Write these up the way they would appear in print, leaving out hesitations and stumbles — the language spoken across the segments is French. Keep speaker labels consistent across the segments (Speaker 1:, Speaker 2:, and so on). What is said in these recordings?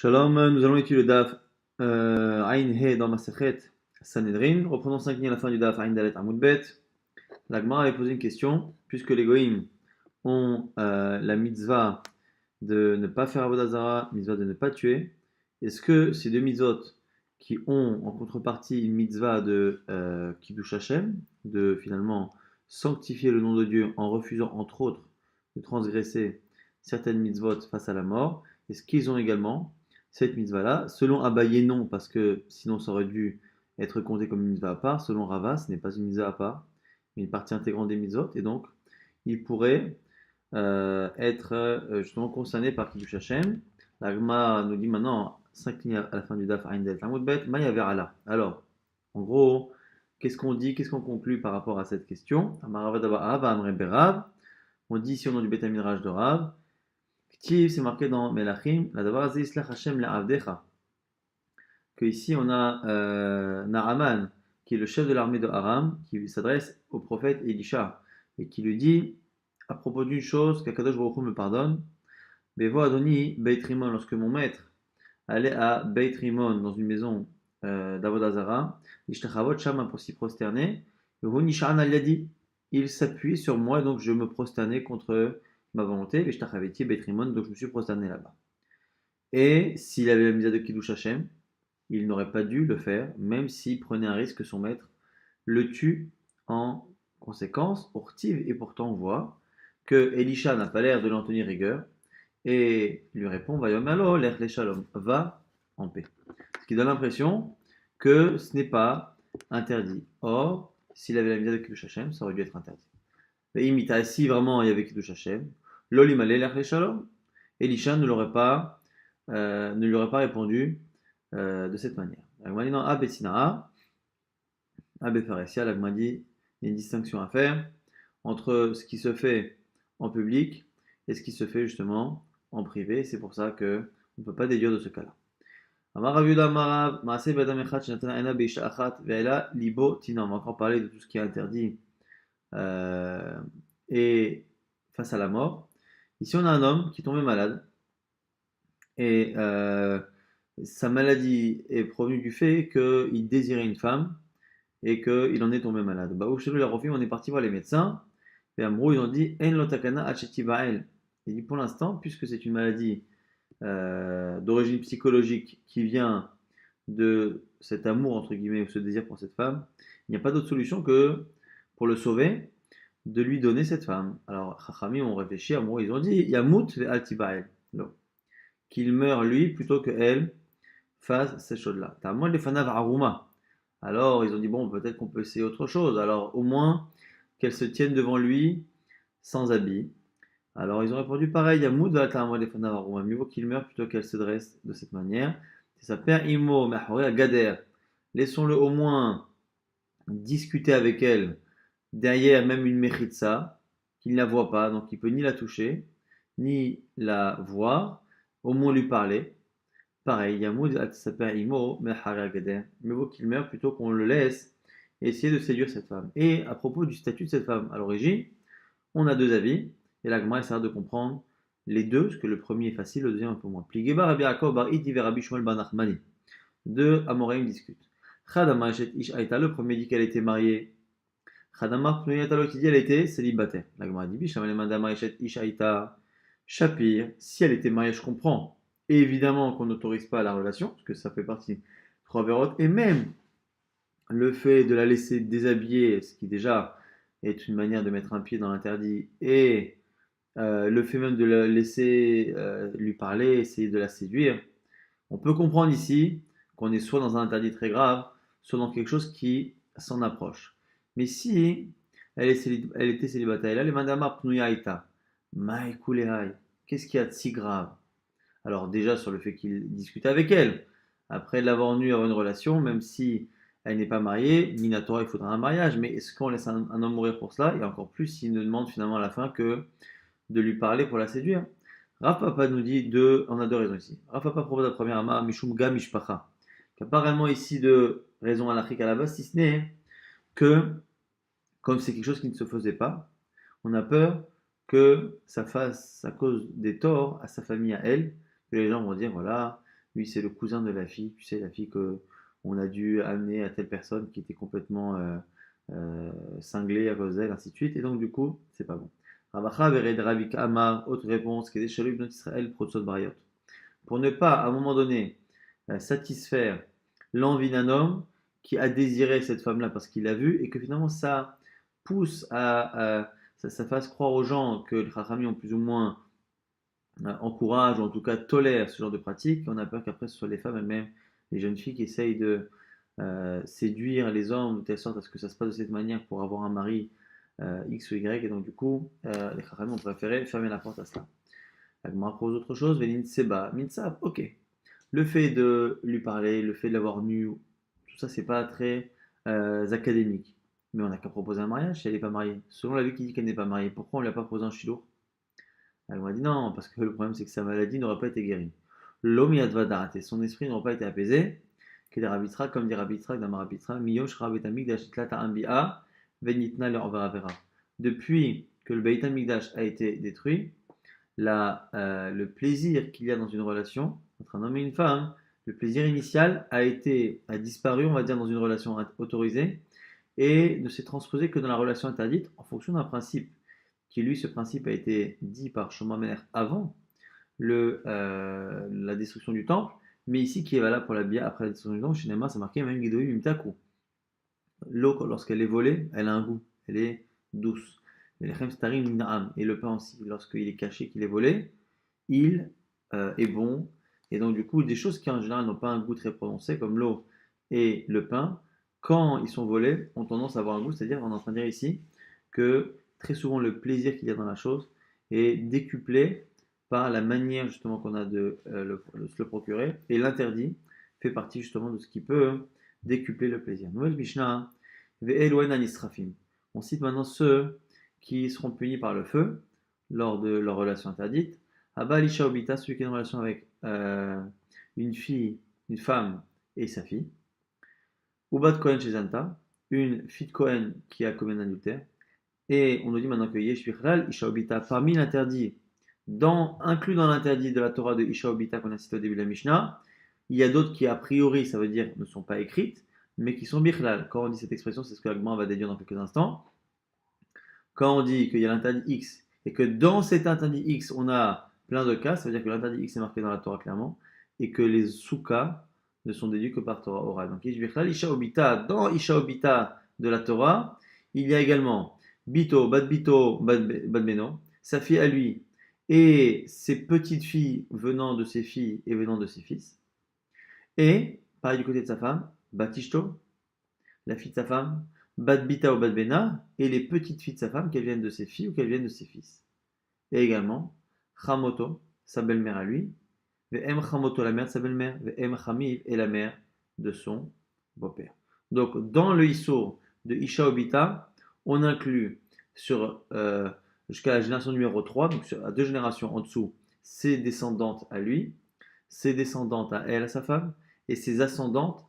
Speaker 1: Shalom, nous allons étudier le Daf Ain He dans Masechet Sanhedrin. Reprenons 5 lignes à la fin du Daf Ain Dalet Amud Bet. La Gemara avait posé une question, puisque les Goïms ont la mitzvah de ne pas faire Avodah Zarah, mitzvah de ne pas tuer. Est-ce que ces deux mitzvot qui ont en contrepartie une mitzvah de Kiddush Hashem, de finalement sanctifier le nom de Dieu en refusant entre autres de transgresser certaines mitzvot face à la mort, est-ce qu'ils ont également cette mitzvah-là? Selon Abaye, non, parce que sinon ça aurait dû être compté comme une mitzvah à part. Selon Rava, ce n'est pas une mitzvah à part, mais une partie intégrante des mitzvot, et donc il pourrait être justement concerné par Kiddush Hashem. La Gemara nous dit maintenant, 5 lignes à la fin du Daf Ain Dalet Amud Bet, Maya Verala. Alors, en gros, qu'est-ce qu'on dit, qu'est-ce qu'on conclut par rapport à cette question? On dit ici au nom du Beth Midrash de Rav, Ktiv, c'est marqué dans Melachim, la davar azeh islach Hashem le'avdecha, que ici on a Naaman, qui est le chef de l'armée de Aram, qui s'adresse au prophète Elisha, et qui lui dit, à propos d'une chose, qu'Akadosh Baruch Hu me pardonne, Bevo Adoni Beit Rimon, lorsque mon maître allait à Beit Rimon, dans une maison d'Avodah Zarah, Ishtachavot Shama pour s'y prosterner, Bevo Nishan al Yadi, il s'appuie sur moi, donc je me prosternais contre ma volonté, Ishtachaveti Beit Rimon, donc je me suis prosterné là-bas. Et s'il avait la misère de Kiddush Hashem, il n'aurait pas dû le faire, même s'il prenait un risque que son maître le tue en conséquence. Ortiv, et pourtant on voit que Elisha n'a pas l'air de l'en tenir rigueur, et lui répond Vayom alo, lech le shalom, va en paix. Ce qui donne l'impression que ce n'est pas interdit. Or, s'il avait la misère de Kiddush Hashem, ça aurait dû être interdit. Et imita, si vraiment il y avait Kiddush Hashem, l'olim ale lech le shalom, Elisha ne lui aurait pas répondu de cette manière. L'Agma dit non, Abbe Sinaa, Abbe Pharesia, l'Agma dit il y a une distinction à faire entre ce qui se fait en public et ce qui se fait justement en privé. C'est pour ça qu'on ne peut pas déduire de ce cas-là. On va encore parler de tout ce qui est interdit et face à la mort. Ici, on a un homme qui est tombé malade et sa maladie est provenue du fait qu'il désirait une femme et qu'il en est tombé malade. Bah, on est parti voir les médecins et Amrou, ils ont dit En lotakana acheti ba'el. Il dit pour l'instant, puisque c'est une maladie d'origine psychologique qui vient de cet amour, entre guillemets, ou ce désir pour cette femme, il n'y a pas d'autre solution que pour le sauver, de lui donner cette femme. Alors, Chachami ont réfléchi, Amrou, ils ont dit Yamut ve'al tibael. Qu'il meure lui plutôt qu'elle fasse ces choses-là. Ta'amol les fanav aruma. Alors ils ont dit bon, peut-être qu'on peut essayer autre chose. Alors au moins qu'elle se tienne devant lui sans habit. Alors ils ont répondu pareil, Yamoud va ta'amol les fanav aruma. Mieux vaut qu'il meure plutôt qu'elle se dresse de cette manière. C'est sa père Imo Mahore Gader. Laissons-le au moins discuter avec elle derrière même une mechitsa, qu'il ne la voit pas, donc il peut ni la toucher, ni la voir, au moins lui parler. Pareil, Yamoud s'appelle Imo, mais vaut qu'il meure plutôt qu'on le laisse essayer de séduire cette femme. Et à propos du statut de cette femme, à l'origine, on a deux avis, et la Gemara essaiera de comprendre les deux, parce que le premier est facile, le deuxième un peu moins. Pligeba Rabbi Yaakov bar Idi Rabbi Shmuel bar Nachmani. Deux Amoraïm discutent. Chadama Ish Aïta, le premier dit qu'elle était mariée. Chadama Pnuyata, l'autre dit qu'elle était célibataire. La Gemara dit Bishamale Mandama Ish Aïta Shapir, si elle était mariée, je comprends. Et évidemment qu'on n'autorise pas la relation, parce que ça fait partie de trois vérotes, et même le fait de la laisser déshabiller, ce qui déjà est une manière de mettre un pied dans l'interdit, et le fait même de la laisser lui parler, essayer de la séduire, on peut comprendre ici qu'on est soit dans un interdit très grave, soit dans quelque chose qui s'en approche. Mais si elle était célibataire, là, les madama pnuyaita, maïkulehai, qu'est-ce qu'il y a de si grave? Alors déjà sur le fait qu'il discute avec elle, après l'avoir nue avoir une relation, même si elle n'est pas mariée, Minatora il faudra un mariage, mais est-ce qu'on laisse un homme mourir pour cela? Et encore plus s'il ne demande finalement à la fin que de lui parler pour la séduire. Rav Papa nous dit on a deux raisons ici. Rav Papa propose la première ama Mishum Ga Mishpacha. Il n'y a pas réellement ici de raison à l'Afrique à la base, si ce n'est que, comme c'est quelque chose qui ne se faisait pas, on a peur que ça cause des torts à sa famille, à elle, que les gens vont dire voilà, lui c'est le cousin de la fille, tu sais, la fille que on a dû amener à telle personne qui était complètement cinglée à cause d'elle, ainsi de suite, et donc du coup, c'est pas bon. Ravacha vered Ravik Amar, autre réponse, qui est Shalom Ibn Israël Protsot Bariot. Pour ne pas, à un moment donné, satisfaire l'envie d'un homme qui a désiré cette femme-là parce qu'il l'a vue, et que finalement ça pousse ça fasse croire aux gens que les Chachamim ont plus ou moins encourage ou en tout cas tolère ce genre de pratique. On a peur qu'après ce soit les femmes elles-mêmes, les jeunes filles qui essayent de séduire les hommes de telle sorte à ce que ça se passe de cette manière pour avoir un mari X ou Y. Et donc du coup, les Chachamim ont préféré fermer la porte à cela. La Gemara propose autre chose, Velin Seba, Minsab, ok. Le fait de lui parler, le fait de l'avoir nu, tout ça c'est pas très académique. Mais on n'a qu'à proposer un mariage si elle n'est pas mariée. Selon la vie qui dit qu'elle n'est pas mariée, pourquoi on ne lui a pas proposé un shiloh? Elle m'a dit non, parce que le problème c'est que sa maladie n'aurait pas été guérie. L'homme yadvadat, et son esprit n'aurait pas été apaisé. Que des rabitra, comme dit rabitra, dans ma rabitra, miyosh rabetamik dashitlata ambia, venitna leur vera. Depuis que le Beit HaMikdash a été détruit, le plaisir qu'il y a dans une relation entre un homme et une femme, le plaisir initial a disparu, on va dire, dans une relation autorisée et ne s'est transposé que dans la relation interdite en fonction d'un principe qui, lui, ce principe a été dit par Shomamer avant la destruction du temple, mais ici qui est valable pour la Bia après la destruction du temple, chez Nema, ça marqué même Guidoï Mimtaku. L'eau, lorsqu'elle est volée, elle a un goût, elle est douce. Et le pain aussi, lorsqu'il est caché, qu'il est volé, il est bon. Et donc, du coup, des choses qui en général n'ont pas un goût très prononcé, comme l'eau et le pain, quand ils sont volés, ont tendance à avoir un goût. C'est-à-dire, on est en train de dire ici que très souvent, le plaisir qu'il y a dans la chose est décuplé par la manière justement qu'on a de se le procurer. Et l'interdit fait partie justement de ce qui peut décupler le plaisir. Nouvelle Mishnah, Ve'eloen anisrafim. On cite maintenant ceux qui seront punis par le feu lors de leur relation interdite. Abba Alisha Obita, celui qui est en relation avec une fille, une femme et sa fille. Ubat Kohen Shezanta, une fille de Kohen qui a commis un adultère. Et on nous dit maintenant que Yesh Vichlal, Isha Obita, parmi l'interdit, inclus dans l'interdit de la Torah de Isha Obita qu'on a cité au début de la Mishnah, il y a d'autres qui a priori, ça veut dire, ne sont pas écrites, mais qui sont Bichlal. Quand on dit cette expression, c'est ce que l'Agma va déduire dans quelques instants. Quand on dit qu'il y a l'interdit X et que dans cet interdit X, on a plein de cas, ça veut dire que l'interdit X est marqué dans la Torah clairement et que les sous-cas ne sont déduits que par Torah orale. Donc, Isha Obita, dans Isha Obita de la Torah, il y a également Bito, Bad Beno, sa fille à lui et ses petites filles venant de ses filles et venant de ses fils. Et, pareil du côté de sa femme, Batishto, la fille de sa femme, Bad Bita ou Bad Bena, et les petites filles de sa femme, qu'elles viennent de ses filles ou qu'elles viennent de ses fils. Et également, Chamoto, sa belle-mère à lui, Ve'em Chamoto, la mère de sa belle-mère, Ve'em Chamiv, et la mère de son beau-père. Donc, dans le Issour de Isha Obita, on inclut jusqu'à la génération numéro 3, donc à 2 générations en dessous, ses descendantes à lui, ses descendantes à elle, à sa femme, et ses ascendantes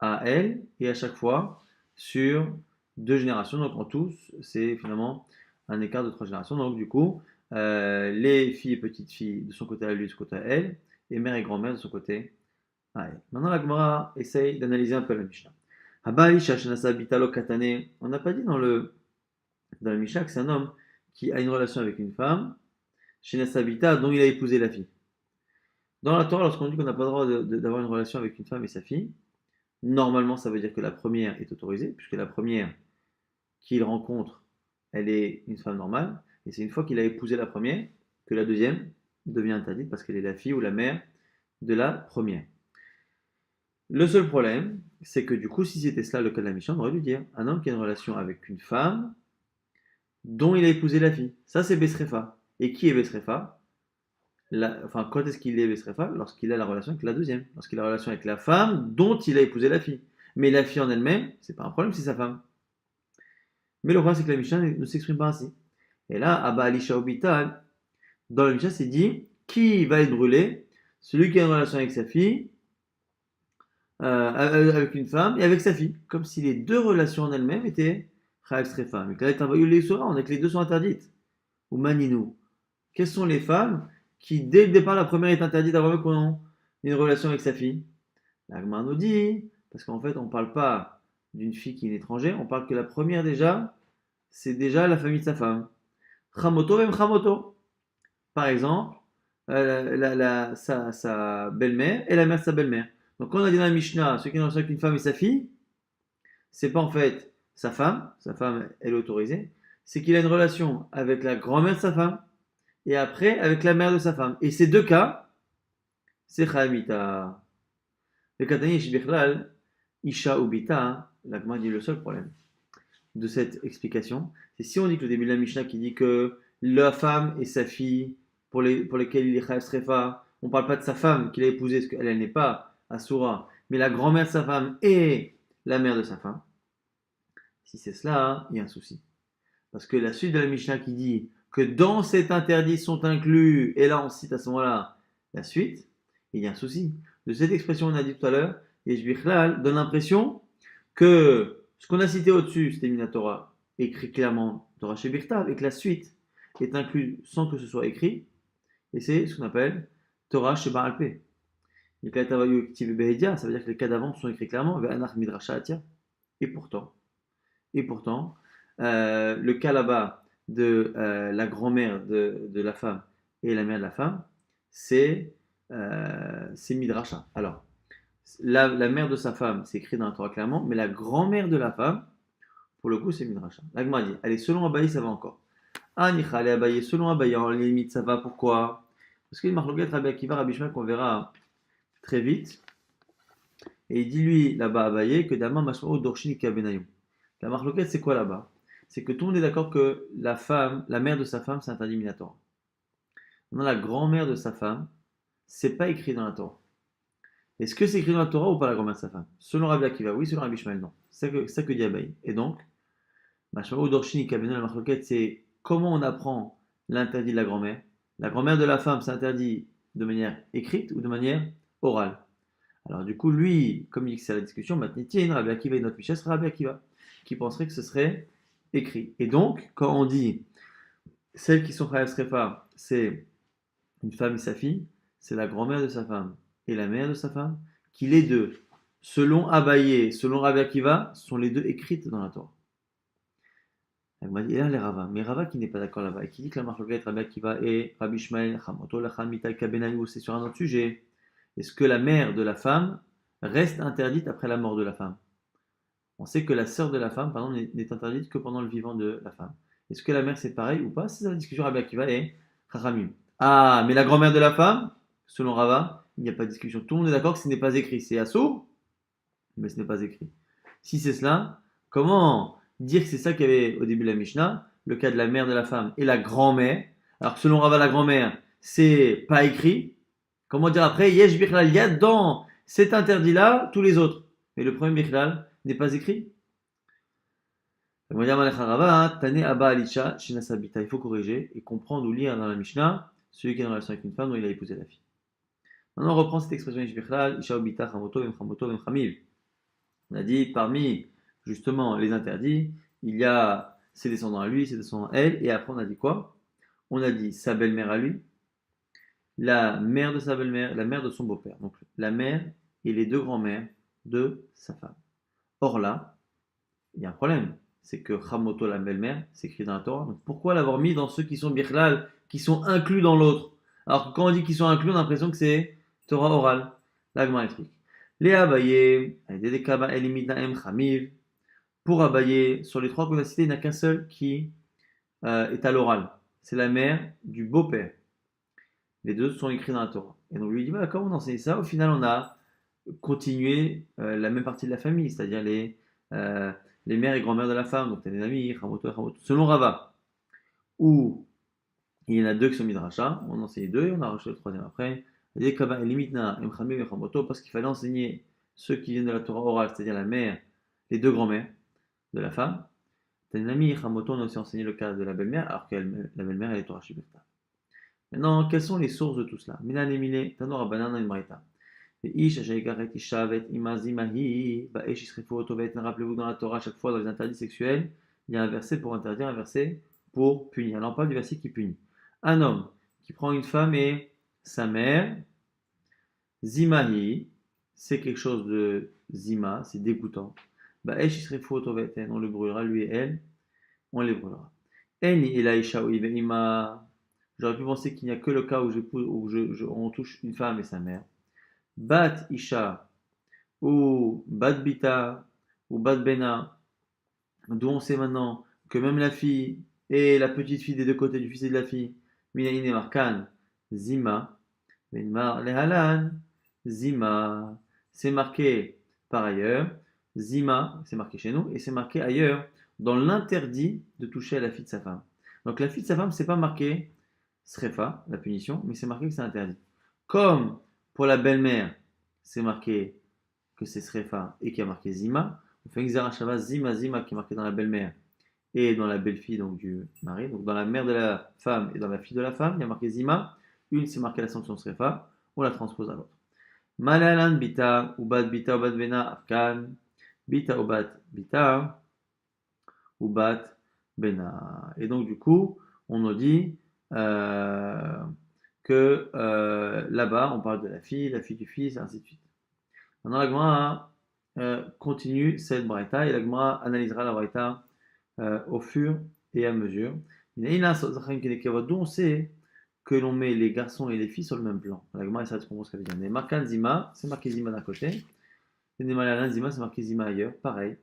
Speaker 1: à elle, et à chaque fois sur 2 générations. Donc en tout, c'est finalement un écart de 3 générations. Donc du coup, les filles et petites filles de son côté à lui, de son côté à elle, et mère et grand-mère de son côté à elle. Maintenant, la Gemara essaye d'analyser un peu la Mishnah. On n'a pas dit dans la Mishnah que c'est un homme qui a une relation avec une femme, Shenasabita, dont il a épousé la fille. Dans la Torah, lorsqu'on dit qu'on n'a pas le droit d'avoir une relation avec une femme et sa fille, normalement, ça veut dire que la première est autorisée, puisque la première qu'il rencontre, elle est une femme normale, et c'est une fois qu'il a épousé la première que la deuxième devient interdite parce qu'elle est la fille ou la mère de la première. Le seul problème, c'est que du coup, si c'était cela le cas de la Mishnah, on aurait dû dire un homme qui a une relation avec une femme dont il a épousé la fille. Ça, c'est Besrefa. Et qui est Besrefa? Quand est-ce qu'il est Besrefa? Lorsqu'il a la relation avec la deuxième. Lorsqu'il a la relation avec la femme dont il a épousé la fille. Mais la fille en elle-même, c'est pas un problème, c'est sa femme. Mais le problème, c'est que la Mishnah ne s'exprime pas ainsi. Et là, Abba Alisha Obital, dans la Mishnah, c'est dit qui va être brûlé? Celui qui a une relation avec sa fille, avec une femme et avec sa fille. Comme si les deux relations en elles-mêmes étaient Chayav Srefa. Mais là, on a que les deux sont interdites. Ou Maninou. Quelles sont les femmes qui, dès le départ, la première est interdite avant qu'on une relation avec sa fille? La Gemara nous dit, parce qu'en fait, on ne parle pas d'une fille qui est une étrangère, on parle que la première déjà, c'est déjà la famille de sa femme. Chamoto même Chamoto. Par exemple, sa belle-mère et la mère de sa belle-mère. Donc quand on a dit dans la Mishnah, ce qui est dans avec une femme et sa fille, c'est pas en fait sa femme elle est autorisée, c'est qu'il a une relation avec la grand-mère de sa femme et après avec la mère de sa femme. Et ces deux cas, c'est Chaimita. Le Katani Shibichlal, Isha ou Bita, la Gemara dit le seul problème de cette explication, c'est si on dit que le début de la Mishnah qui dit que la femme et sa fille pour lesquelles il est Chayav Srefa, on ne parle pas de sa femme qu'il a épousée, parce qu'elle n'est pas Asura, mais la grand-mère de sa femme et la mère de sa femme. Si c'est cela, il y a un souci. Parce que la suite de la Mishnah qui dit que dans cet interdit sont inclus, et là on cite à ce moment-là la suite, il y a un souci. De cette expression on a dit tout à l'heure, Yeshbichlal donne l'impression que ce qu'on a cité au-dessus, c'était Minatora, écrit clairement Torah Shebirtav, et que la suite est inclue sans que ce soit écrit, et c'est ce qu'on appelle Torah Shebaralpe. Ça veut dire que les cas d'avant sont écrits clairement, et pourtant, et pourtant, le cas là-bas de la grand-mère de la femme et la mère de la femme, c'est Midrasha. Alors, la mère de sa femme, c'est écrit dans la Torah clairement, mais la grand-mère de la femme, pour le coup, c'est Midrasha. L'Agma dit, allez, selon Abaye, ça va encore. Ah, Nicha, allez, Abaye, selon Abaye, en limite, ça va, pourquoi? Parce qu'il y a une marloquette Rabbi Akiva, Rabbi Shmuel, qu'on verra très vite. Et il dit, lui, là-bas, Abaye, que Dama Mashmao Dorshin Kabenayum. La marloquette, c'est quoi là-bas? C'est que tout le monde est d'accord que la mère de sa femme, c'est interdit minatoire. Maintenant, la grand-mère de sa femme, c'est pas écrit dans la Torah. Est-ce que c'est écrit dans la Torah ou pas la grand-mère de sa femme? Selon Rabbi Akiva, oui, selon Rabbi Shmuel, non. C'est ça que dit Abaye. Et donc, Mashmao Dorshini Kabeno, la marloquette, c'est comment on apprend l'interdit de la grand-mère. La grand-mère de la femme, c'est interdit de manière écrite ou de manière orale. Alors du coup, lui, comme il dit que c'est la discussion, Matnitien, Rabbi Akiva et notre Michel sera Rabbi Akiva, qui penserait que ce serait écrit. Et donc, quand on dit celles qui sont Chayav Srefa, c'est une femme et sa fille, c'est la grand-mère de sa femme et la mère de sa femme, qui les deux, selon Abaye, selon Rabbi Akiva, sont les deux écrites dans la Torah. Elle m'a dit, et là les Rava, mais Rava qui n'est pas d'accord là-bas, et qui dit que la marloquette Rabbi Akiva et Rabbi Shmael, Chamoto, Lachan, Mitai, Kabenayou, c'est sur un autre sujet. Est-ce que la mère de la femme reste interdite après la mort de la femme? On sait que la sœur de la femme, par exemple, n'est interdite que pendant le vivant de la femme. Est-ce que la mère c'est pareil ou pas? C'est la discussion Rabbi Akiva et Chachamim. Ah, mais la grand-mère de la femme, selon Rava, il n'y a pas de discussion. Tout le monde est d'accord que ce n'est pas écrit. C'est assaut, mais ce n'est pas écrit. Si c'est cela, comment dire que c'est ça qu'il y avait au début de la Mishnah, le cas de la mère de la femme et la grand-mère? Alors que selon Rava, la grand-mère, c'est pas écrit. Comment dire après, Yesh Bichlal, il y a dans cet interdit-là tous les autres. Mais le premier Bichlal n'est pas écrit. Il faut corriger et comprendre ou lire dans la Mishnah celui qui est en relation avec une femme dont il a épousé la fille. Maintenant, on reprend cette expression Yesh Bichlal, Isha Obita, Chamoto, Vem Chamiv. On a dit parmi justement les interdits, il y a ses descendants à lui, ses descendants à elle, et après on a dit quoi? On a dit sa belle-mère à lui, la mère de sa belle-mère, la mère de son beau-père. Donc la mère et les deux grands-mères de sa femme. Or là, il y a un problème. C'est que Chamoto, la belle-mère, c'est écrit dans la Torah. Donc pourquoi l'avoir mis dans ceux qui sont Bichlal, qui sont inclus dans l'autre? Alors que quand on dit qu'ils sont inclus, on a l'impression que c'est Torah orale. L'Agma explique. Les Abaye, pour Abaye, sur les trois qu'on a cités, il n'y en a qu'un seul qui est à l'oral. C'est la mère du beau-père. Les deux sont écrits dans la Torah. Et donc lui dit, voilà, comment on enseigne ça? Au final, on a continué la même partie de la famille, c'est-à-dire les mères et grand-mères de la femme, donc Tanenami, Chamoto et Chamoto. Selon Rava, où il y en a deux qui sont Midrasha, on enseigne deux et on a rajouté le troisième après. Parce qu'il fallait enseigner ceux qui viennent de la Torah orale, c'est-à-dire la mère, les deux grand-mères de la femme. Tanenami, Chamoto, on a aussi enseigné le cas de la belle-mère, alors que la belle-mère, elle est Torah Shibirta. Maintenant, quelles sont les sources de tout cela? Rappelez-vous dans la Torah, chaque fois dans les interdits sexuels, il y a un verset pour interdire, un verset pour punir. Alors on parle du verset qui punit. Un homme qui prend une femme et sa mère, Zimahi, c'est quelque chose de zima, c'est dégoûtant. Bah, esh isrifu otoveten, on le brûlera, lui et elle, on les brûlera. Eni elaisha ou ima. J'aurais pu penser qu'il n'y a que le cas on touche une femme et sa mère. Bat isha ou bat bita ou bat bena, d'où on sait maintenant que même la fille et la petite fille des deux côtés du fils et de la fille, minaïne et markan, zima, Benmar lehalan, zima, c'est marqué par ailleurs, zima, c'est marqué chez nous, et c'est marqué ailleurs dans l'interdit de toucher à la fille de sa femme. Donc la fille de sa femme, c'est pas marqué srefa, la punition, mais c'est marqué que c'est interdit. Comme pour la belle-mère, c'est marqué que c'est srefa et qu'il y a marqué zima, on fait un shava zima zima qui est marqué dans la belle-mère et dans la belle-fille donc du mari, donc dans la mère de la femme et dans la fille de la femme, il y a marqué zima. Une, c'est marqué la sanction srefa, on la transpose à l'autre. Malalan bita, bita, ubat bena, afkan, bita, ubat bita, ubat bena. Et donc, du coup, on nous dit que là-bas, on parle de la fille du fils, et ainsi de suite. Maintenant, la Gemara continue cette braïta et la Gemara analysera la braïta au fur et à mesure. D'où on sait que l'on met les garçons et les filles sur le même plan. La Gemara essaie de comprendre ce qu'elle veut dire. Mais marqué Zima, c'est marqué Zima d'un côté. Et Malalan Zima, c'est marqué Zima ailleurs. Pareil.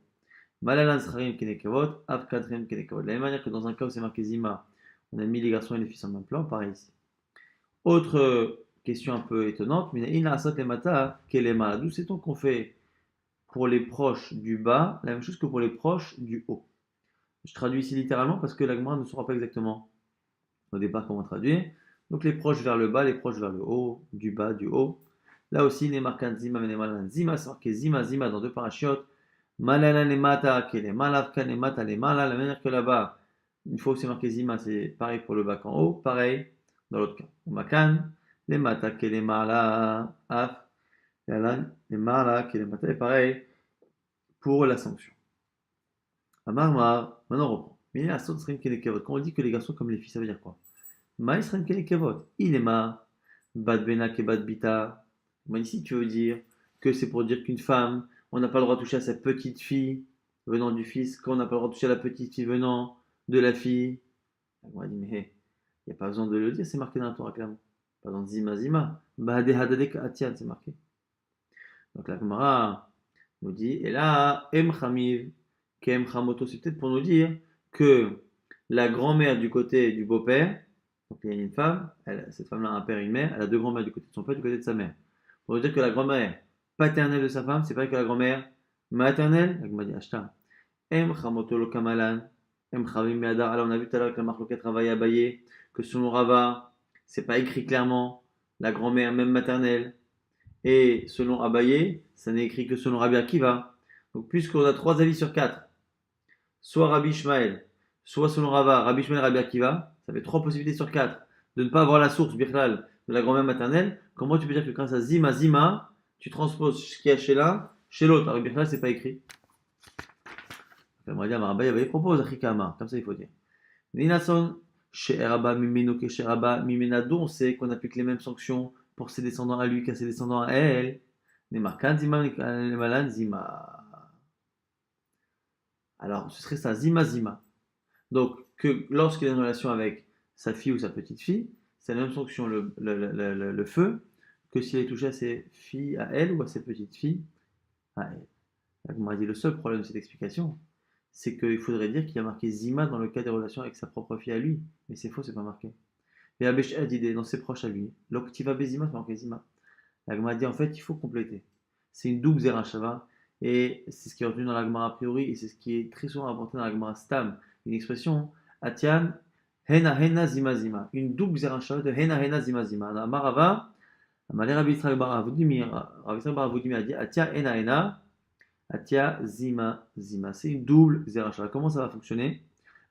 Speaker 1: Malalan Scharim Kenekavot, Avkadrim Kenekavot. De la même manière que dans un cas où c'est marqué Zima, on a mis les garçons et les filles sur le même plan. Pareil ici. Autre question un peu étonnante. D'où sait-on qu'on fait pour les proches du bas la même chose que pour les proches du haut? Je traduis ici littéralement parce que la Gemara ne saura pas exactement au départ comment traduire. Donc les proches vers le bas, les proches vers le haut, du bas, du haut. Là aussi, les marquant zima, mais les malalan zima, c'est marqué zima, zima dans deux parachiotes. Malalan les mata, qui est les malavkan, les mata, les mala. La manière que là-bas, une fois que c'est marqué zima, c'est pareil pour le bas qu'en haut, pareil dans l'autre cas. Makan, les mata, qui est les mala, af, les mala, qui est les mata, et pareil pour la sanction. Amarmar, maintenant on reprend. Mais la sauce srim kenekevot. Quand on dit que les garçons comme les filles, ça veut dire quoi? Maïs srim kenekevot. Il est ma. Bad benak et bad bita. Mais ici, tu veux dire que c'est pour dire qu'une femme, on n'a pas le droit de toucher à sa petite fille venant du fils, qu'on n'a pas le droit de toucher à la petite fille venant de la fille. On m'a dit, mais il n'y a pas besoin de le dire, c'est marqué dans la Torah clairement. Pas dans Zima Zima. Bahade hadadek atian, c'est marqué. Donc la Gemara nous dit, et là, em chamiv. Kem Hamoto, c'est peut-être pour nous dire que la grand-mère du côté du beau-père, donc il y a une femme, cette femme-là a un père et une mère, elle a deux grand-mères du côté de son père et du côté de sa mère. Pour nous dire que la grand-mère paternelle de sa femme, c'est pareil que la grand-mère maternelle, la m'a dit Ashta. Em Hamoto lo Kamalan, Em Chavim Meadar. Alors on a vu tout à l'heure que la marque travaille à Baye, que selon Rava, c'est pas écrit clairement, la grand-mère même maternelle, et selon Abaye, ça n'est écrit que selon Rabbi Akiva. Donc puisqu'on a trois avis sur quatre, soit Rabbi Ishmael, soit selon Rava, Rabbi Ishmael, Rabbi Akiva, ça fait trois possibilités sur quatre de ne pas avoir la source birklal de la grand-mère maternelle. Comment tu peux dire que grâce à Zima Zima, tu transposes ce qu'il y a chez l'un, chez l'autre? Alors birklal, c'est pas écrit. On va dire, Rabbi avait propose Achikama, comme ça il faut dire. Ninason, chez Rabba Mimeno, chez Rabba Mimenado, on sait qu'on applique les mêmes sanctions pour ses descendants à lui qu'à ses descendants à elle. Nemarkan Zima, Nemalan Zima. Alors, ce serait ça, Zima Zima. Donc, que lorsqu'il a une relation avec sa fille ou sa petite fille, c'est la même sanction, le feu, que s'il est touché à ses filles, à elle, ou à ses petites filles, à elle. Donc, on m'a dit, le seul problème de cette explication, c'est qu'il faudrait dire qu'il y a marqué Zima dans le cas des relations avec sa propre fille à lui. Mais c'est faux, c'est pas marqué. Et Abesh a dit dans ses proches à lui, L'Oktiva Bezima, c'est marqué Zima. La Gemara dit, en fait, il faut compléter. C'est une double Zerachava. Et c'est ce qui est retenu dans la Gemara a priori, et c'est ce qui est très souvent apporté dans la Gemara Stam. Une expression, Atian, Hena Hena Zima Zima. Une double Zerachava de Hena Hena Zima Zima. Dans Marava, Amalé Rabbi Israël Bar Avoudimi a dit, Atia Hena Hena, Atia Zima Zima. C'est une double Zerachava. Comment ça va fonctionner?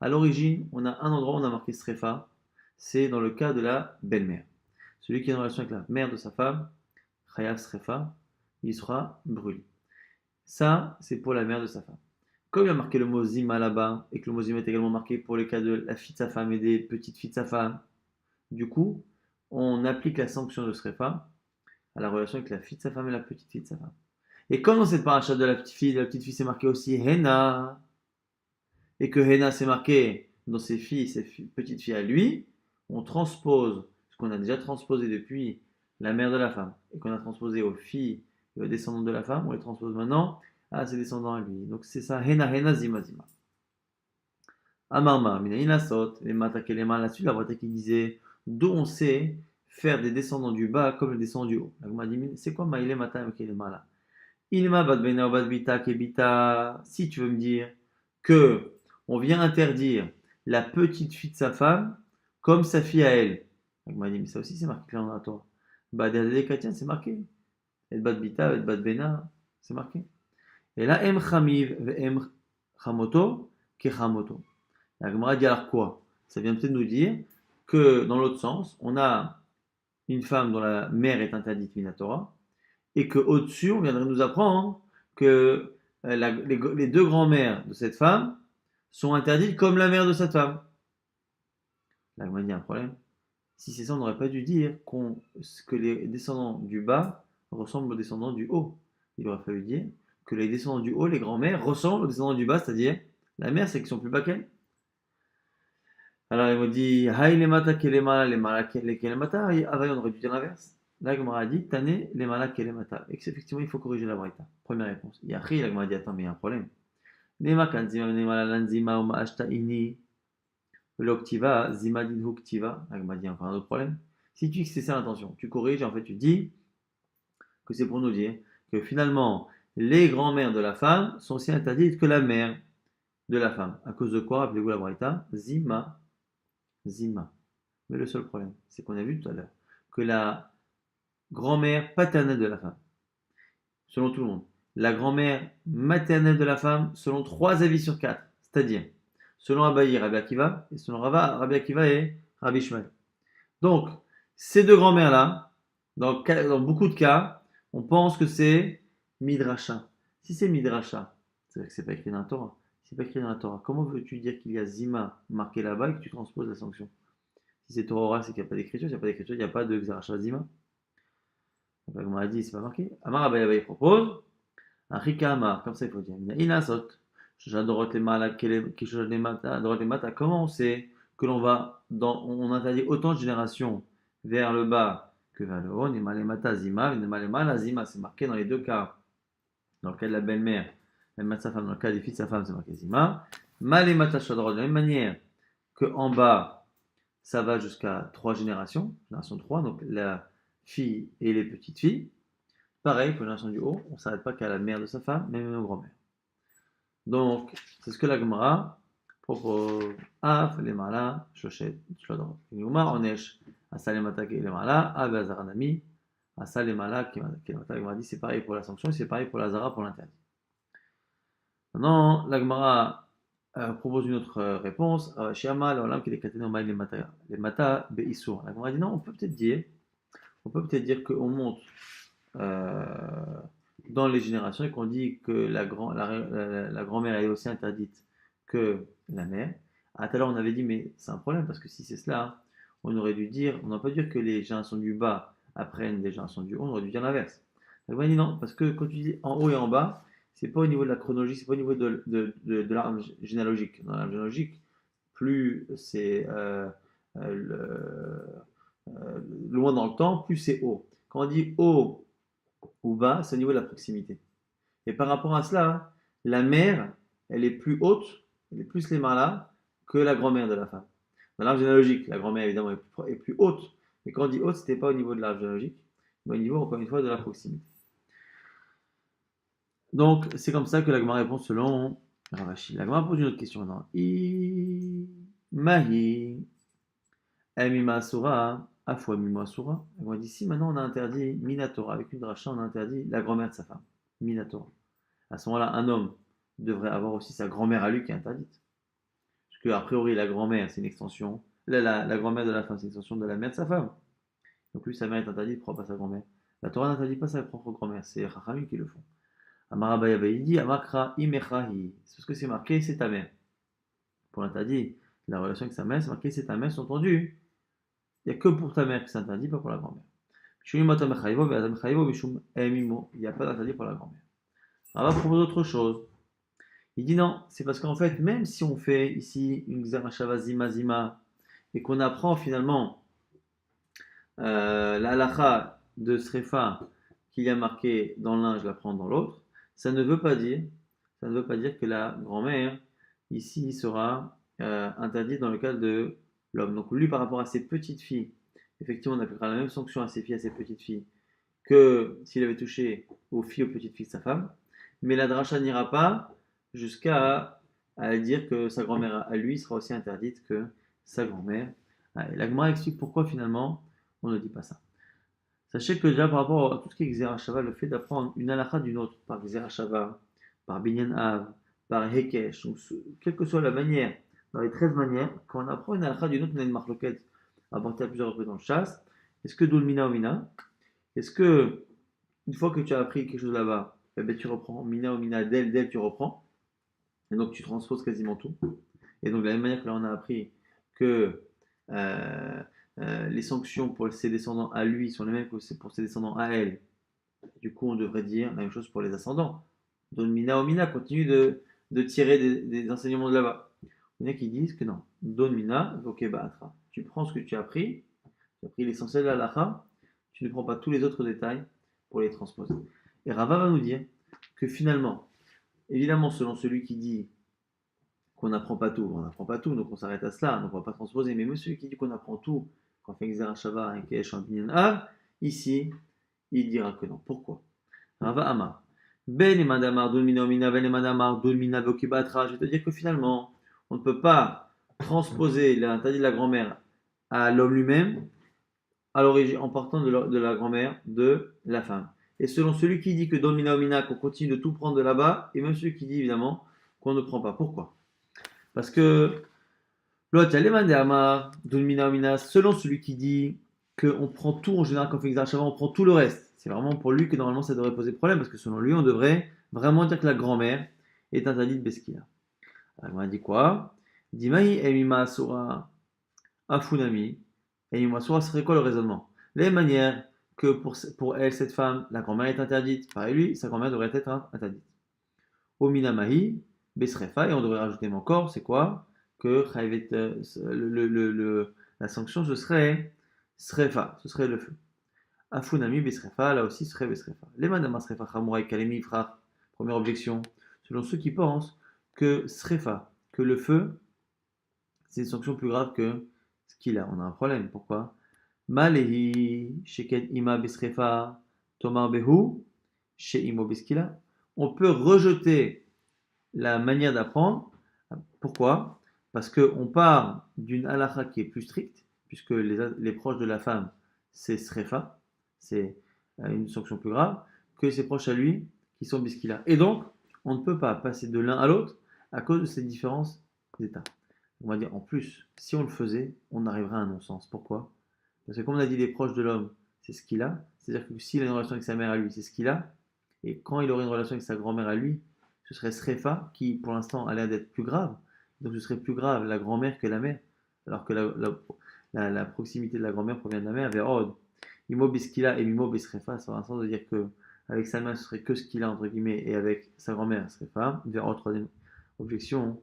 Speaker 1: À l'origine, on a un endroit où on a marqué Srefa. C'est dans le cas de la belle-mère. Celui qui est en relation avec la mère de sa femme, Chayav Srefa, il sera brûlé. Ça, c'est pour la mère de sa femme. Comme il a marqué le mot Zima là-bas, et que le mot Zima est également marqué pour les cas de la fille de sa femme et des petites filles de sa femme, du coup, on applique la sanction de Srefa à la relation avec la fille de sa femme et la petite fille de sa femme. Et comme dans cette paracha de la petite fille c'est marqué aussi Hena, et que Hena c'est marqué dans ses petites filles à lui, on transpose ce qu'on a déjà transposé depuis la mère de la femme, et qu'on a transposé aux filles et aux descendants de la femme, on les transpose maintenant à ses descendants à lui. Donc c'est ça, Hena, Hena, Zima, Zima. Amarma, Minaïna Sot, les Mata Kelema, là-dessus, la Bretagne qui disait d'où on sait faire des descendants du bas comme les descendants du haut. La dit, c'est quoi Maïle Mata Kelema là? Ilma Bad Bena Bad Bita Kebita, si tu veux me dire que on vient interdire la petite fille de sa femme comme sa fille à elle. La dit, mais ça aussi c'est marqué clairement dans la Torah. Bad Chrétien, c'est marqué. Et Bad Bita, et Bad Bena, c'est marqué. Et là, Em Chamiv, Em Chamoto, Kechamoto. La Gemara dit alors quoi? Ça vient peut-être nous dire que dans l'autre sens, on a une femme dont la mère est interdite Minatora, et qu'au-dessus, on viendrait nous apprendre que les deux grands-mères de cette femme sont interdites comme la mère de cette femme. La Gemara dit un problème. Si c'est ça, on n'aurait pas dû dire que les descendants du bas ressemblent aux descendants du haut. Il aurait fallu dire que les descendants du haut, les grands-mères, ressemblent aux descendants du bas, c'est-à-dire la mère, c'est qu'ils sont plus bas qu'elle. Alors il me dit, Haï les mata kelemala, les mala kelemata, on aurait dû dire l'inverse. La Gemara a dit, Tane les mala kelemata. Et qu'effectivement, il faut corriger la braïta. Première réponse. Yachi, la Gemara dit, attends, mais il y a un problème. Nema kanzima, nema lanzima, uma ashta ini, l'oktiva, zima din huktiva. La Gemara dit encore un autre problème. Si tu dis que c'est ça l'intention, tu corriges, en fait, tu dis que c'est pour nous dire que finalement, les grands-mères de la femme sont aussi interdites que la mère de la femme. À cause de quoi, rappelez-vous la braïta, zima. Mais le seul problème, c'est qu'on a vu tout à l'heure que la grand-mère paternelle de la femme, selon tout le monde, la grand-mère maternelle de la femme, selon 3 avis sur 4, c'est-à-dire selon Abaye, Rabbi Akiva, et selon Rabbi Akiva et Rabbi Shmuel. Donc, ces deux grand-mères-là, dans beaucoup de cas, on pense que c'est Midrasha. Si c'est Midrasha, c'est-à-dire que c'est pas écrit dans la Torah. Si c'est pas écrit dans la Torah, comment veux-tu dire qu'il y a Zima marqué là-bas et que tu transposes la sanction? Si c'est Torah orale, c'est qu'il n'y a pas d'écriture. S'il n'y a pas d'écriture, il n'y a pas de Xarasha Zima. Donc, comme on a dit, c'est pas marqué. Amar Abaye propose un Rika Amar, comme ça il faut dire. Inasot, j'adore les malas, comment on sait que on interdit autant de générations vers le bas que vers le haut? Nimalemata Zima, Nimalemala Zima, c'est marqué dans les deux cas. Dans le cas de la belle-mère, elle met sa femme, dans le cas des filles de sa femme, c'est marqué Zima. Malemata Shadrot, de la même manière que en bas, ça va jusqu'à 3 générations, génération 3, donc la fille et les petites filles. Pareil pour la génération du haut, on ne s'arrête pas qu'à la mère de sa femme, mais même aux grand-mères. Donc, c'est ce que la Gemara propose. Af, les malas, shoshet, shlodor. Yuma, onesh, asa les matas, les malas, ave azaranami, asa les malas, qui la Gemara dit c'est pareil pour la sanction et c'est pareil pour la zara pour l'interdit. Maintenant, la Gemara propose une autre réponse. Shiama, l'olam qui est katené au les mata beissour. La Gemara dit non, on peut peut-être dire qu'on monte euh, dans les générations et qu'on dit que la grand-mère est aussi interdite que la mère. À tout à l'heure, on avait dit, mais c'est un problème parce que si c'est cela, on aurait dû dire, on n'a pas dire que les générations du bas apprennent des générations du haut, on aurait dû dire l'inverse. La Gemara dit non, parce que quand tu dis en haut et en bas, c'est pas au niveau de la chronologie, c'est pas au niveau de l'arbre généalogique. Dans l'arbre généalogique, plus c'est loin dans le temps, plus c'est haut. Quand on dit haut ou bas, c'est au niveau de la proximité. Et par rapport à cela, la mère, elle est plus haute, elle est plus les mains que la grand-mère de la femme. Dans l'arbre généalogique, la grand-mère évidemment est plus haute. Et quand on dit haute, ce n'était pas au niveau de l'arbre généalogique, mais au niveau, encore une fois, de la proximité. Donc, c'est comme ça que la Gemara répond selon Ravashi. La Gemara pose une autre question. Non. Mahi, Emima Asura, Afwa Mima Asura. La Gemara dit si maintenant on a interdit Minatora, avec une dracha, on a interdit la grand-mère de sa femme. Minatora. À ce moment-là, un homme devrait avoir aussi sa grand-mère à lui qui est interdite. Parce qu'a priori, la grand-mère, c'est une extension. La grand-mère de la femme, c'est une extension de la mère de sa femme. Donc lui, sa mère est interdite, propre à sa grand-mère. La Torah n'interdit pas sa propre grand-mère, c'est Rachamim qui le font. Amarabaya il dit Amakra imechahi. C'est parce que c'est marqué, c'est ta mère. Pour l'interdit, la relation avec sa mère, c'est marqué, c'est ta mère, c'est entendu. Il n'y a que pour ta mère que c'est interdit, pas pour la grand-mère. Il n'y a pas d'interdit pour la grand-mère. Alors, on va proposer autre chose. Il dit non, c'est parce qu'en fait, même si on fait ici une Xerashava Zima Zima et qu'on apprend finalement la halakha de Srefa qu'il y a marqué dans l'un, je l'apprends dans l'autre, ça ne veut pas dire, ça ne veut pas dire que la grand-mère ici sera interdite dans le cas de l'homme. Donc lui, par rapport à ses petites filles, effectivement, on appliquera la même sanction à ses filles, à ses petites filles, que s'il avait touché aux filles, aux petites filles de sa femme. Mais la dracha n'ira pas jusqu'à dire que sa grand-mère à lui sera aussi interdite que sa grand-mère. Et la Gemara explique pourquoi finalement on ne dit pas ça. Sachez que déjà par rapport à tout ce qui est Xerashava, le fait d'apprendre une halakha d'une autre par Xerashava, par Binyan Av, par Hekesh, donc, quelle que soit la manière, dans les 13 manières, quand on apprend une halakha d'une autre, on a une marloquette apportée à plusieurs reprises dans le chasse. Est-ce que Dolmina ou Mina? Est-ce que une fois que tu as appris quelque chose là-bas, eh ben, tu reprends Mina ou Mina, d'elle, tu reprends, et donc tu transposes quasiment tout. Et donc de la même manière que là on a appris que euh, les sanctions pour ses descendants à lui sont les mêmes que pour ses descendants à elle, du coup on devrait dire la même chose pour les ascendants. Donc Mina ou Mina continue de tirer des enseignements de là-bas. Il y en a qui disent que non. Don Mina, ok, bah, tu prends ce que tu as pris l'essentiel de la lacha, tu ne prends pas tous les autres détails pour les transposer. Et Rava va nous dire que finalement, évidemment, selon celui qui dit qu'on n'apprend pas tout, on n'apprend pas tout, donc on s'arrête à cela, donc on ne va pas transposer. Mais même celui qui dit qu'on apprend tout, qu'on fait un Shava, un Kesh, un Binyan Av, ici, il dira que non. Pourquoi? Rava Amar. Ben et Madamar, Dulmina Omina, Ben et Madamar, Dulmina Vokibatra. Je vais te dire que finalement, on ne peut pas transposer l'interdit de la grand-mère à l'homme lui-même, à l'origine, en partant de la grand-mère de la femme. Et selon celui qui dit que Domina Omina, qu'on continue de tout prendre de là-bas, et même celui qui dit évidemment qu'on ne prend pas. Pourquoi? Parce que l'autre, il y a les Amar, Domina Omina, selon celui qui dit qu'on prend tout en général quand on fait Exarchava, on prend tout le reste. C'est vraiment pour lui que normalement ça devrait poser problème, parce que selon lui, on devrait vraiment dire que la grand-mère est interdite de Beskila. Alors, on a dit quoi? Dimahi Emima Sora Afunami. Et Masura serait quoi le raisonnement? Les manières que pour elle, cette femme, la grand-mère est interdite. Pareil, lui, sa grand-mère devrait être interdite. Ominamahi, Besrefa, et on devrait rajouter encore, c'est quoi? Que la sanction, ce serait Srefa, ce serait le feu. Afunami, Besrefa, là aussi, ce serait Besrefa. Les madama Srefa, Chamouraï, Kalemi, Frach, première objection, selon ceux qui pensent que Srefa, que le feu, c'est une sanction plus grave que ce qu'il a. On a un problème. Pourquoi? Malehi, sheket ima bisrefa, tomar behu, chez imo biskila. On peut rejeter la manière d'apprendre. Pourquoi? Parce qu'on part d'une halakha qui est plus stricte, puisque les proches de la femme, c'est srefa, c'est une sanction plus grave, que ses proches à lui, qui sont biskila. Et donc, on ne peut pas passer de l'un à l'autre à cause de ces différences d'état. On va dire en plus, si on le faisait, on arriverait à un non-sens. Pourquoi? Parce que comme on a dit, les proches de l'homme, c'est ce qu'il a. C'est-à-dire que s'il a une relation avec sa mère à lui, c'est ce qu'il a. Et quand il aurait une relation avec sa grand-mère à lui, ce serait Srefa, qui pour l'instant a l'air d'être plus grave. Donc ce serait plus grave la grand-mère que la mère. Alors que la proximité de la grand-mère provient de la mère vers Od. Imo biskila et Mimo bisrefa, ça aurait un sens de dire que avec sa mère, ce serait que ce qu'il a, entre guillemets, et avec sa grand-mère, Srefa. Vers Od, troisième objection.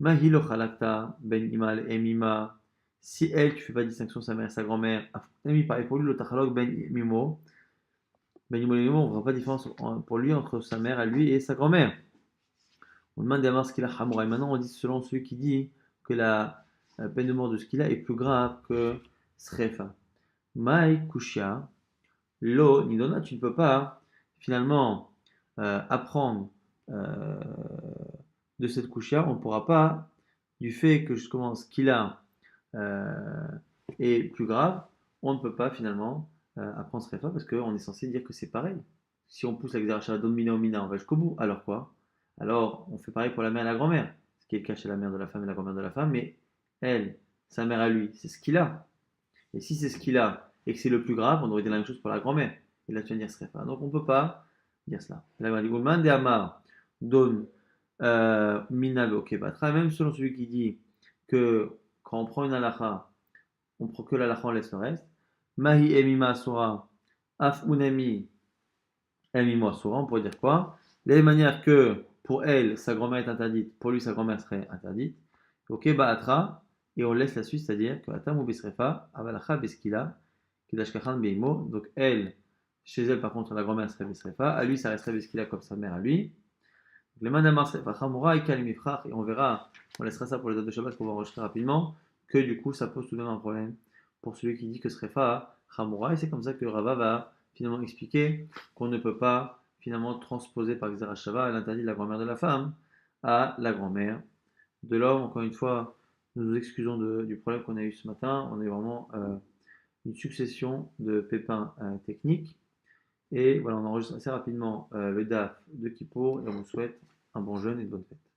Speaker 1: Mahilo khalakta ben imal emima. Si elle, tu fais pas distinction sa mère et sa grand-mère, emi pareil pour lui, le tachalok ben mimo. Ben mimo et mimo, on ne fera pas différence pour lui entre sa mère à lui et sa grand-mère. On demande à ce qu'il a hamoura. Et maintenant, on dit selon celui qui dit que la peine de mort de ce qu'il a est plus grave que srefa. Mai kushia, lo nidona, tu ne peux pas finalement apprendre euh, de cette kushia, on ne pourra pas, du fait que justement ce qu'il a euh, est plus grave, on ne peut pas finalement apprendre ce réfa parce qu'on est censé dire que c'est pareil. Si on pousse l'exercice domina mina, on va jusqu'au bout. Alors quoi? Alors on fait pareil pour la mère et la grand-mère, ce qui est le cas chez la mère de la femme et la grand-mère de la femme, mais elle, sa mère à lui, c'est ce qu'il a. Et si c'est ce qu'il a et que c'est le plus grave, on devrait dire la même chose pour la grand-mère. Et là tu vas dire ce réfa. Donc on ne peut pas dire cela. Là on va dire Oman de Amar donne mina ok batra, même selon celui qui dit que quand on prend une halakha, on prend que l'halakha, on laisse le reste. Mahi emima asura, Af unami ami Soura, on pourrait dire quoi? De la même manière que pour elle, sa grand-mère est interdite, pour lui, sa grand-mère serait interdite. Ok, ba'atra, et on laisse la suite, c'est-à-dire que atam ou bisrefa, avalacha beskila, kidashkachan beimo. Donc elle, chez elle, par contre, la grand-mère serait bisrefa, à lui, ça resterait beskila comme sa mère à lui. Les manamar serefa chamura et kalimifrach, et on verra, on laissera ça pour les dates de Shabbat qu'on va enregistrer rapidement, que du coup, ça pose tout de même un problème pour celui qui dit que serefa chamura, et c'est comme ça que Rava va finalement expliquer qu'on ne peut pas finalement transposer par Xerashava l'interdit de la grand-mère de la femme à la grand-mère de l'homme. Encore une fois, nous nous excusons du problème qu'on a eu ce matin. On a eu vraiment une succession de pépins techniques. Et voilà, on enregistre assez rapidement le DAF de Kippour et on vous souhaite un bon jeûne et de bonnes fêtes.